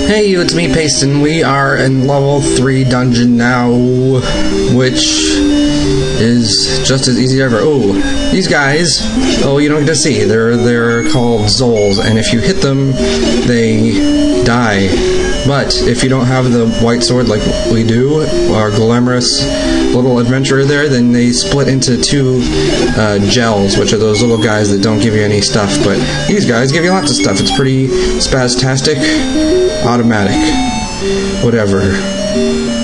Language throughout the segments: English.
Hey, it's me, Payson. We are in level 3 dungeon now, which is just as easy as ever. Oh, these guys, oh, you don't get to see. They're called Zols, and if you hit them, they die. But if you don't have the white sword like we do, our glamorous little adventurer there, then they split into two gels, which are those little guys that don't give you any stuff, but these guys give you lots of stuff. It's pretty spastastic, automatic, whatever.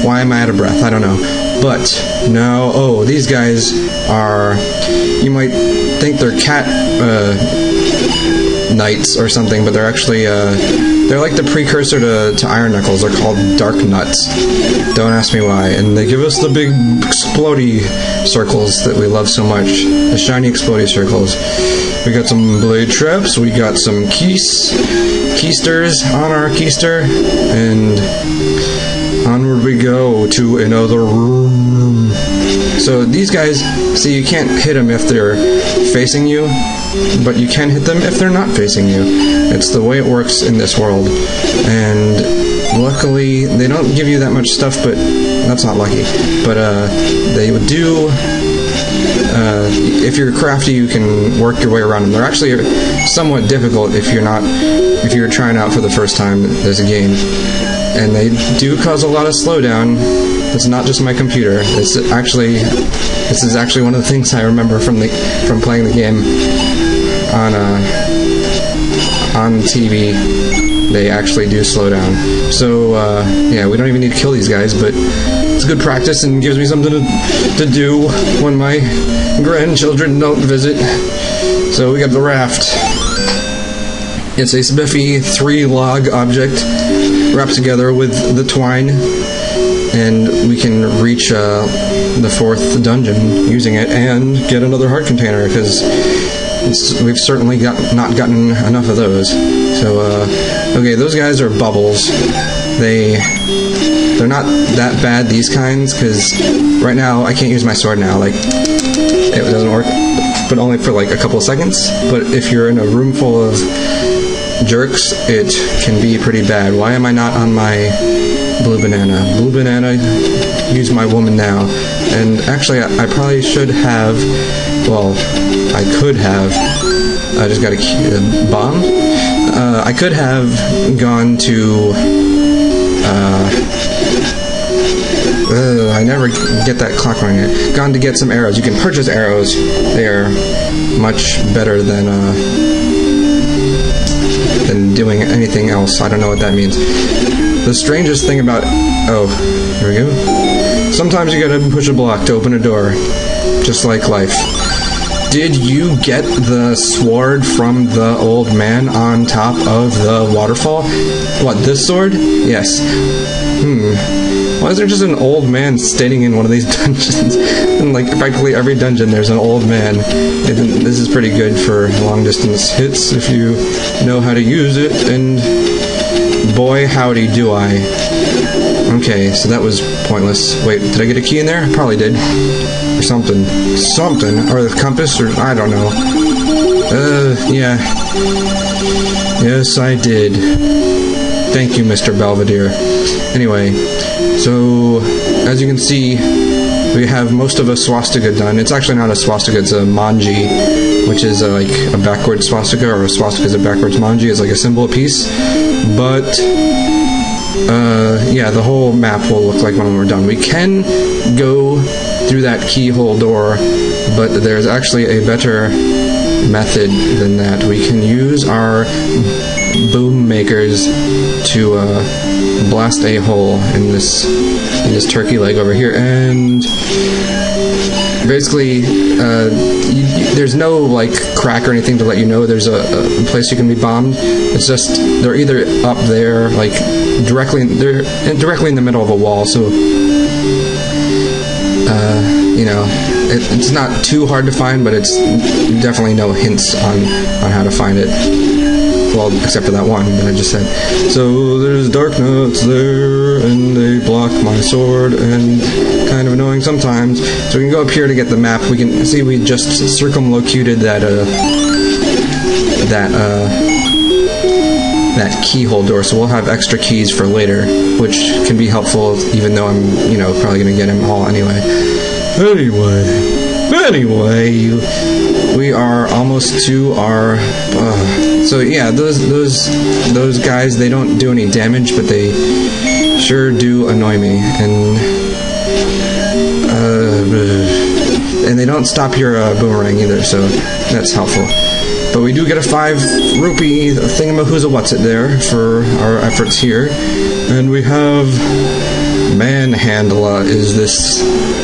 Why am I out of breath? I don't know. But, no, oh, these guys are, you might think they're cat knights or something, but they're actually, they're like the precursor to Iron Knuckles. They're called Dark Nuts. Don't ask me why. And they give us the big explodey circles that we love so much. The shiny explodey circles. We got some blade traps. We got some keysters on our keister. And onward we go to another room. So these guys, see, you can't hit them if they're facing you, but you can hit them if they're not facing you. It's the way it works in this world. And luckily, they don't give you that much stuff, but that's not lucky. But they do, if you're crafty, you can work your way around them. They're actually somewhat difficult if you're trying out for the first time as a game. And they do cause a lot of slowdown. It's not just my computer. This is actually one of the things I remember from playing the game on TV. They actually do slow down. So yeah, we don't even need to kill these guys, but it's good practice and gives me something to do when my grandchildren don't visit. So we got the raft. It's a spiffy 3-log object wrapped together with the twine, and we can reach the 4th dungeon using it and get another heart container, because we've certainly not gotten enough of those. So, okay, those guys are bubbles. They're not that bad, these kinds, because right now I can't use my sword now. Like, it doesn't work, but only for like a couple of seconds. But if you're in a room full of jerks, it can be pretty bad. Why am I not on my blue banana? Blue banana, use my woman now. And actually, I probably should have, well, I could have, I just got a bomb. I could have gone to, I never get that clock running here. Gone to get some arrows. You can purchase arrows. They are much better than doing anything else. I don't know what that means. The strangest thing about... Oh, here we go. Sometimes you gotta push a block to open a door. Just like life. Did you get the sword from the old man on top of the waterfall? What, this sword? Yes. Why is there just an old man standing in one of these dungeons? In like practically every dungeon there's an old man. This is pretty good for long distance hits if you know how to use it, and boy howdy do I. Okay, so that was pointless. Wait, did I get a key in there? I probably did. Or something. Something. Or the compass, or I don't know. Yeah. Yes, I did. Thank you, Mr. Belvedere. Anyway, so as you can see, we have most of a swastika done. It's actually not a swastika, it's a manji, which is like a backwards swastika, or a swastika is a backwards manji. It's like a symbol of peace. But yeah, the whole map will look like when we're done. We can go through that keyhole door, but there's actually a better method than that. We can use our boom makers to blast a hole in this turkey leg over here, and basically there's no like crack or anything to let you know there's a place you can be bombed. It's just they're either up there, like directly in the middle of a wall, so you know, it's not too hard to find, but it's definitely no hints on how to find it. Well, except for that one that I just said. So there's dark nuts there, and they block my sword, and kind of annoying sometimes. So we can go up here to get the map. We can see we just circumlocuted that that keyhole door, so we'll have extra keys for later, which can be helpful, even though I'm, you know, probably gonna get them all anyway. Anyway, we are almost to our. So yeah, those guys, they don't do any damage, but they sure do annoy me, and they don't stop your boomerang either, so that's helpful. But we do get a 5 rupee thingamahooza-what's-it there for our efforts here. And we have Manhandla is this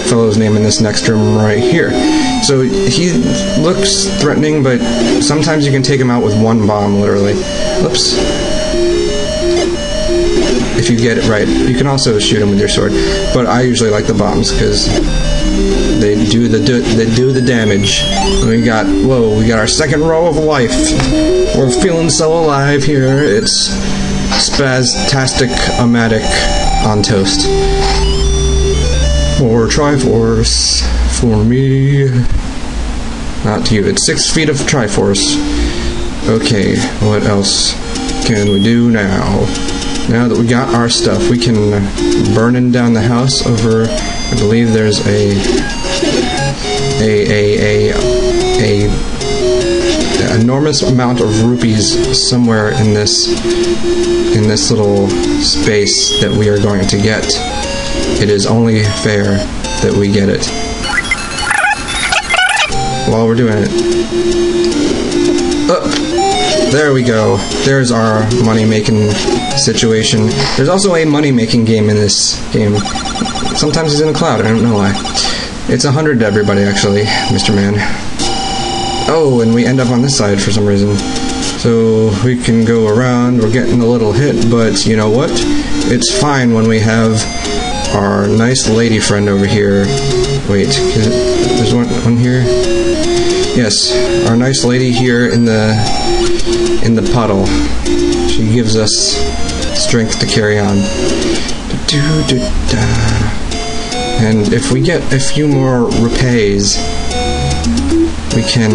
fellow's name in this next room right here. So he looks threatening, but sometimes you can take him out with one bomb, literally. Oops. If you get it right. You can also shoot him with your sword. But I usually like the bombs, because they do the damage. We got our second row of life. We're feeling so alive here. It's spastastic-o-matic on toast. More Triforce for me. Not you. It's 6 feet of Triforce. Okay, what else can we do now? Now that we got our stuff, we can burn down the house over. I believe there's a enormous amount of rupees somewhere in this little space that we are going to get. It is only fair that we get it while we're doing it. There we go. There's our money-making situation. There's also a money-making game in this game. Sometimes he's in a cloud, I don't know why. It's 100 to everybody, actually, Mr. Man. Oh, and we end up on this side for some reason. So we can go around. We're getting a little hit, but you know what? It's fine when we have our nice lady friend over here. Wait, there's one here? Yes, our nice lady here in the puddle. She gives us strength to carry on. And if we get a few more rupees, we can,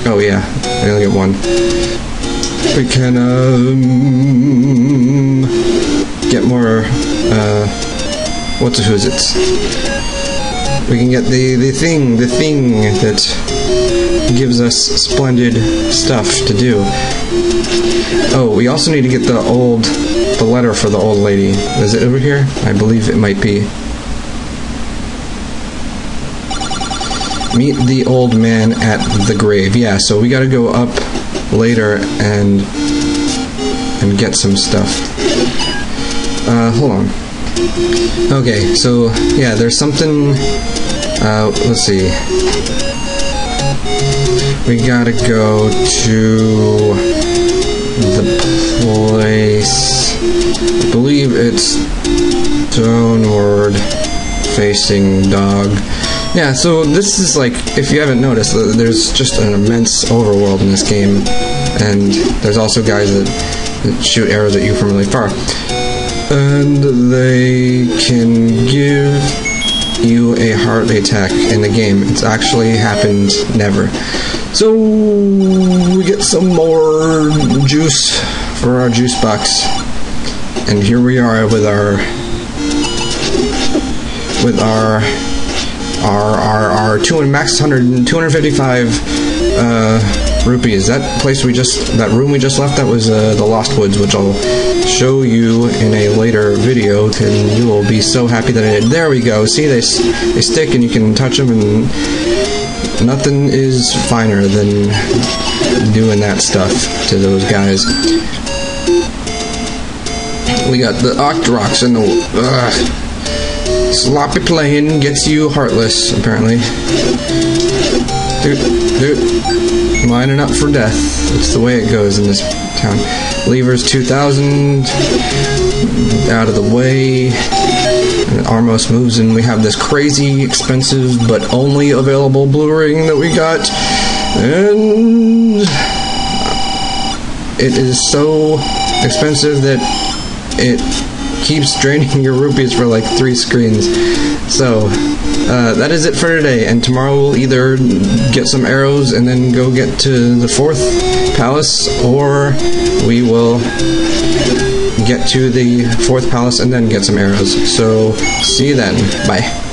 oh yeah, I only get one. We can, get more, what's-a-who's-its. We can get the thing that gives us splendid stuff to do. Oh, we also need to get the letter for the old lady. Is it over here? I believe it might be. Meet the old man at the grave. Yeah, so we gotta go up later and get some stuff. Hold on. Okay, so yeah, there's something. Let's see. We gotta go to the place. I believe it's downward facing dog. Yeah, so this is like, if you haven't noticed, there's just an immense overworld in this game, and there's also guys that shoot arrows at you from really far. And they can give you a heart attack in the game. It's actually happened never. So we get some more juice for our juice box, and here we are with our 255 rupees. That room we just left, that was the Lost Woods, which I'll show you in a later video, and you will be so happy that I did. There we go. See, they stick and you can touch them, and nothing is finer than doing that stuff to those guys. We got the Octoroks and the sloppy playing gets you heartless, apparently. Dude, lining up for death. It's the way it goes in this town. Levers 2000, out of the way. And Armos moves, and we have this crazy expensive but only available blue ring that we got. And it is so expensive that it keeps draining your rupees for like 3 screens. So that is it for today, and tomorrow we'll either get some arrows and then go get to the 4th palace, or we will get to the 4th palace and then get some arrows. So, see you then. Bye.